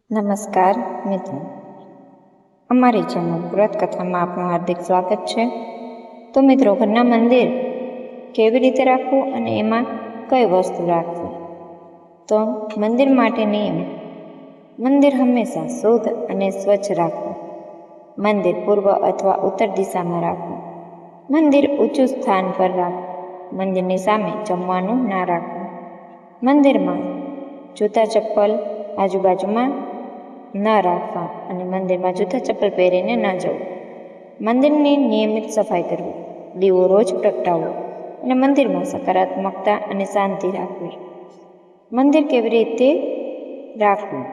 નમસ્કાર મિત્રો, અમારી ચેનલ વ્રત કથામાં આપનું હાર્દિક સ્વાગત છે. તો મિત્રો, ઘરના મંદિર કેવી રીતે રાખવું અને એમાં કઈ વસ્તુ રાખવી? તો મંદિર માટે નિયમ: મંદિર હંમેશા શુદ્ધ અને સ્વચ્છ રાખવું. મંદિર પૂર્વ અથવા ઉત્તર દિશામાં રાખવું. મંદિર ઊંચું સ્થાન પર રાખવું. મંદિરની સામે જમવાનું ના રાખવું. મંદિરમાં જૂતા ચપ્પલ આજુબાજુમાં ન રાખવા અને મંદિરમાં જૂતા ચપ્પલ પહેરીને ન જવું. મંદિરની નિયમિત સફાઈ કરવી. દીવો રોજ પ્રગટાવવો અને મંદિરમાં સકારાત્મકતા અને શાંતિ રાખવી. મંદિર કેવી રીતે રાખવું?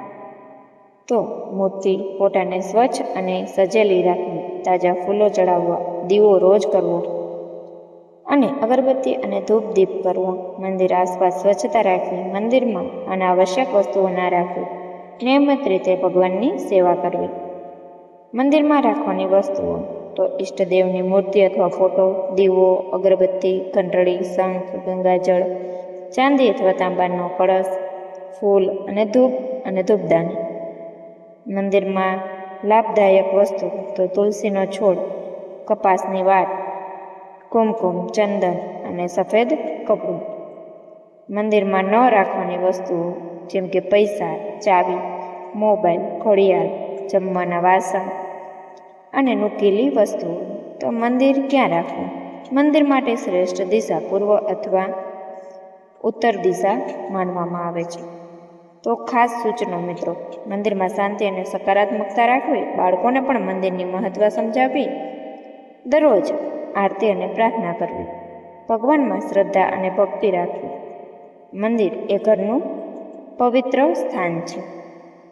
તો મૂર્તિ ફોટાને સ્વચ્છ અને સજેલી રાખવી. તાજા ફૂલો ચડાવવા. દીવો રોજ કરવો અને અગરબત્તી અને ધૂપ દીપ કરવો. મંદિર આસપાસ સ્વચ્છતા રાખવી. મંદિરમાં અનાવશ્યક વસ્તુઓ ના રાખવી. નિયમિત રીતે ભગવાનની સેવા કરવી. મંદિરમાં રાખવાની વસ્તુઓ: તો ઈષ્ટદેવની મૂર્તિ અથવા ફોટો, દીવો, અગરબત્તી, ઘંટડી, શંખ, ગંગાજળ, ચાંદી અથવા તાંબાનો કળશ, ફૂલ અને ધૂપદાની. મંદિરમાં લાભદાયક વસ્તુ: તો તુલસીનો છોડ, કપાસની વાટ, કુમકુમ, ચંદન અને સફેદ કપડું. મંદિરમાં ન રાખવાની વસ્તુઓ જેમ કે પૈસા, ચાવી, મોબાઈલ, ઘડિયાળ, જમવાના વાસણ અને નૂકેલી વસ્તુઓ. તો મંદિર ક્યાં રાખવું? મંદિર માટે શ્રેષ્ઠ દિશા પૂર્વ અથવા ઉત્તર દિશા માનવામાં આવે છે. તો ખાસ સૂચનો મિત્રો: મંદિરમાં શાંતિ અને સકારાત્મકતા રાખવી. બાળકોને પણ મંદિરની મહત્વ સમજાવવી. દરરોજ આરતી અને પ્રાર્થના કરવી. ભગવાનમાં શ્રદ્ધા અને ભક્તિ રાખવી. મંદિર એ ઘરનું પવિત્ર સ્થાન છે.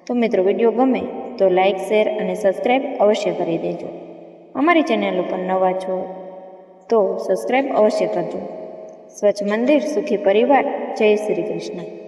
તો મિત્રો, વિડીયો ગમે તો લાઈક, શેર અને સબસ્ક્રાઈબ અવશ્ય કરી દેજો. અમારી ચેનલ ઉપર નવા છો તો સબસ્ક્રાઈબ અવશ્ય કરજો. સ્વચ્છ મંદિર, સુખી પરિવાર. જય શ્રી કૃષ્ણ.